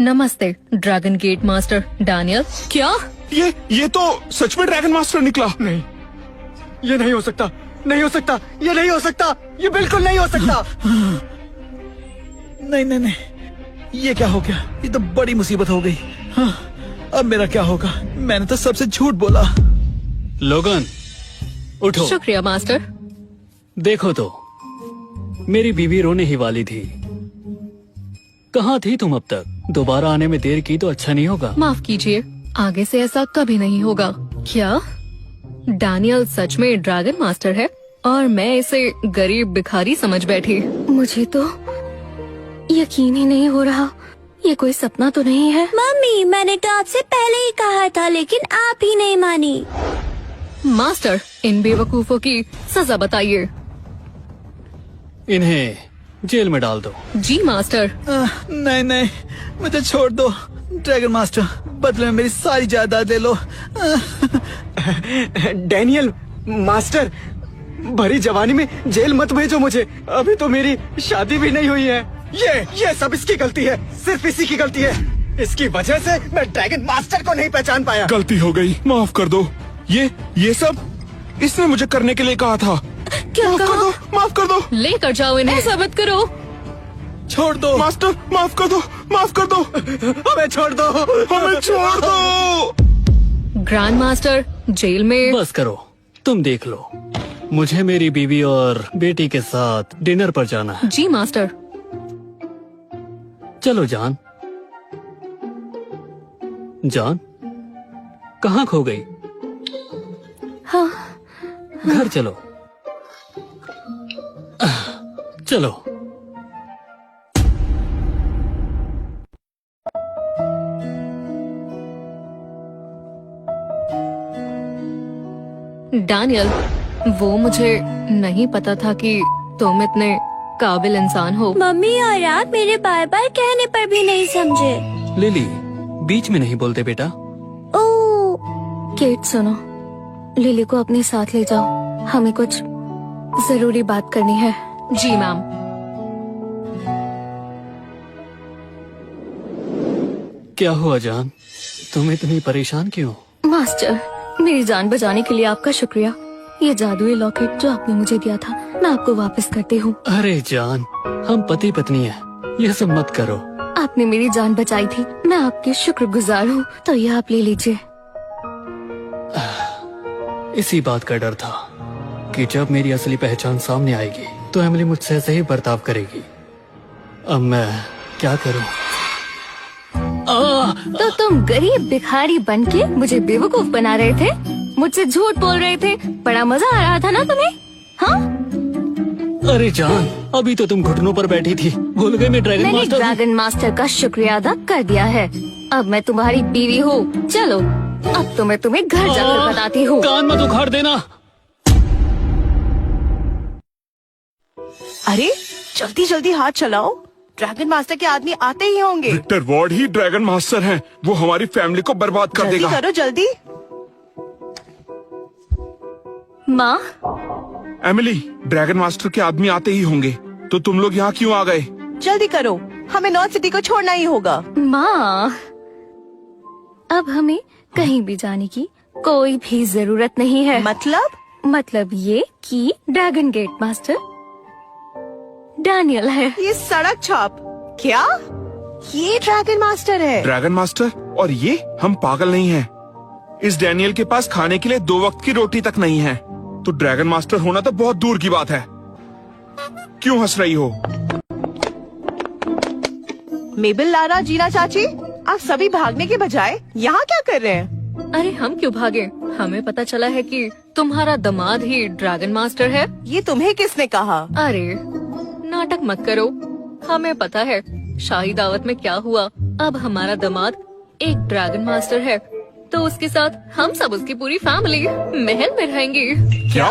नमस्ते dragon gate master Daniel. क्या ये तो सच में ड्रैगन मास्टर निकला। नहीं, ये नहीं हो सकता, नहीं हो सकता, ये नहीं हो सकता, ये बिल्कुल नहीं हो सकता। नहीं नहीं नहीं, ये क्या हो गया? ये तो बड़ी मुसीबत हो गई। हाँ, अब मेरा क्या होगा? मैंने तो सबसे झूठ बोला। लोगन उठो। शुक्रिया मास्टर। देखो तो मेरी बीवी रोने ही वाली थी। कहाँ थी तुम अब तक? दोबारा आने में देर की तो अच्छा नहीं होगा। माफ कीजिए, आगे से ऐसा कभी नहीं होगा। क्या डैनियल सच में ड्रैगन मास्टर है और मैं इसे गरीब भिखारी समझ बैठी? मुझे तो यकीन ही नहीं हो रहा। ये कोई सपना तो नहीं है? मम्मी, मैंने तो आपसे पहले ही कहा था, लेकिन आप ही नहीं मानी। मास्टर, इन बेवकूफों की सजा बताइए। इन्हें जेल में डाल दो। जी मास्टर। नहीं नहीं, मुझे छोड़ दो। ड्रैगन मास्टर, बदले में मेरी सारी जायदाद ले लो। डैनियल मास्टर, भरी जवानी में जेल मत भेजो मुझे। अभी तो मेरी शादी भी नहीं हुई है। ये सब इसकी गलती है, सिर्फ इसी की गलती है। इसकी वजह से मैं ड्रैगन मास्टर को नहीं पहचान पाया। गलती हो गई, माफ कर दो। ये सब इसने मुझे करने के लिए कहा था। क्या माफ कर दो, माफ कर दो। लेकर जाओ इन्हें। ऐसा मत करो। छोड़ दो मास्टर, माफ कर दो, माफ कर दो। हमें छोड़ दो, हमें छोड़ दो। ग्रैंड मास्टर जेल में। बस करो, तुम देख लो। मुझे मेरी बीवी और बेटी के साथ डिनर पर जाना है। जी मास्टर। चलो जान। जान कहाँ खो गई? हाँ। घर चलो। चलो। डैनियल, वो मुझे नहीं पता था कि तुम इतने काबिल इंसान हो। मम्मी और आप मेरे बार बार कहने पर भी नहीं समझे। लिली, बीच में नहीं बोलते बेटा। ओह, केट सुनो, लिली को अपने साथ ले जाओ, हमें कुछ जरूरी बात करनी है। जी मैम। क्या हुआ जान, तुम इतनी परेशान क्यों? मास्टर, मेरी जान बचाने के लिए आपका शुक्रिया। ये जादुई लॉकेट जो आपने मुझे दिया था, मैं आपको वापस करती हूँ। अरे जान, हम पति पत्नी हैं, ये सब मत करो। आपने मेरी जान बचाई थी, मैं आपकी शुक्रगुजार हूँ। तो ये आप ले लीजिए। इसी बात का डर था कि जब मेरी असली पहचान सामने आएगी तो एमिली मुझसे ऐसे ही बर्ताव करेगी। अब मैं क्या करूं? तो तुम गरीब भिखारी बनके मुझे बेवकूफ बना रहे थे, मुझसे झूठ बोल रहे थे। बड़ा मजा आ रहा था ना तुम्हें? हाँ? अरे जान, अभी तो तुम घुटनों पर बैठी थी, भूल गई मैं ड्रैगन मैंने मास्टर हूं। ड्रैगन मास्टर का शुक्रिया अदा कर दिया है। अब मैं तुम्हारी बीवी हूँ। चलो, अब तो मैं तुम्हें घर जाकर बताती हूँ। कान मत उखाड़ देना। अरे जल्दी जल्दी हाथ चलाओ, ड्रैगन मास्टर के आदमी आते ही होंगे। विक्टर वॉर्ड ही ड्रैगन मास्टर हैं। वो हमारी फैमिली को बर्बाद कर जल्दी देगा। करो जल्दी। माँ, एमिली, ड्रैगन मास्टर के आदमी आते ही होंगे, तो तुम लोग यहाँ क्यों आ गए? जल्दी करो, हमें नॉर्थ सिटी को छोड़ना ही होगा। माँ, अब हमें कहीं भी जाने की कोई भी जरूरत नहीं है। मतलब ये कि ड्रैगन गेट मास्टर डैनियल है। ये सड़क छाप क्या? ये ड्रैगन मास्टर है। ड्रैगन मास्टर और ये? हम पागल नहीं हैं। इस डैनियल के पास खाने के लिए 2 वक्त की रोटी तक नहीं है, तो ड्रैगन मास्टर होना तो बहुत दूर की बात है। क्यों हंस रही हो? मेबल, लारा, जीना चाची, आप सभी भागने के बजाय यहाँ क्या कर रहे हैं? अरे हम क्यों भागे? हमें पता चला है कि तुम्हारा दामाद ही ड्रैगन मास्टर है। ये तुम्हें किसने कहा? अरे नाटक मत करो, हमें पता है शाही दावत में क्या हुआ। अब हमारा दामाद एक ड्रैगन मास्टर है, तो उसके साथ हम सब उसकी पूरी फैमिली महल में रहेंगे। क्या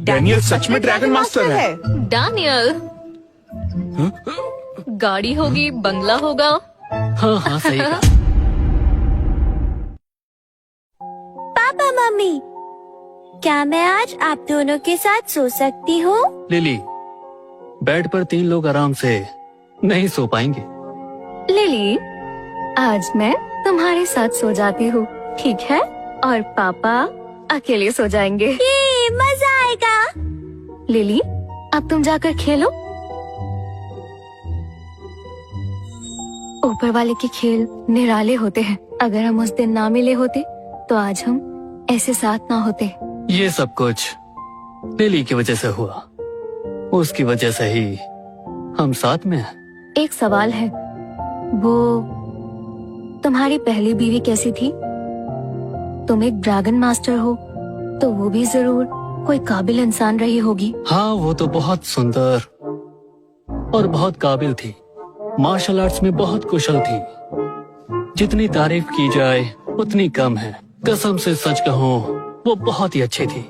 डैनियल सच में ड्रैगन मास्टर है? डैनियल, गाड़ी होगी, बंगला होगा। हाँ हाँ सही कहा। पापा मम्मी, क्या मैं आज आप दोनों के साथ सो सकती हूँ? लिली, बेड पर 3 लोग आराम से नहीं सो पाएंगे। लिली, आज मैं तुम्हारे साथ सो जाती हूँ, ठीक है? और पापा अकेले सो जाएंगे। ये मजा आएगा। लिली, अब तुम जाकर खेलो। ऊपर वाले के खेल निराले होते हैं। अगर हम उस दिन ना मिले होते तो आज हम ऐसे साथ ना होते। ये सब कुछ लिली की वजह से हुआ। उसकी वजह से ही हम साथ में हैं। एक सवाल है, वो तुम्हारी पहली बीवी कैसी थी? तुम एक ड्रैगन मास्टर हो तो वो भी जरूर कोई काबिल इंसान रही होगी। हाँ, वो तो बहुत सुंदर और बहुत काबिल थी। मार्शल आर्ट्स में बहुत कुशल थी। जितनी तारीफ की जाए उतनी कम है। कसम से सच कहूँ, वो बहुत ही अच्छी थी।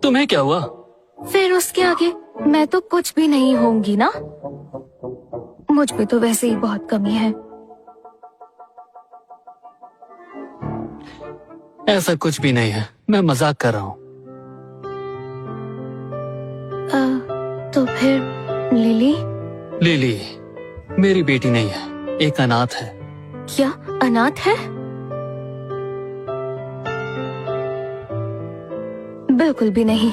तुम्हें क्या हुआ? फिर उसके आगे मैं तो कुछ भी नहीं होंगी ना। मुझ पे तो वैसे ही बहुत कमी है। ऐसा कुछ भी नहीं है, मैं मजाक कर रहा हूँ। तो फिर लिली? लिली मेरी बेटी नहीं है, एक अनाथ है। क्या अनाथ है? बिल्कुल भी नहीं।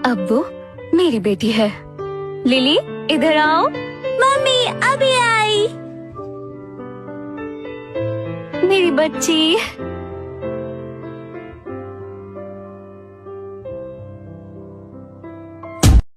अब वो मेरी बेटी है। लिली, इधर आओ। मम्मी अभी आई। मेरी बच्ची।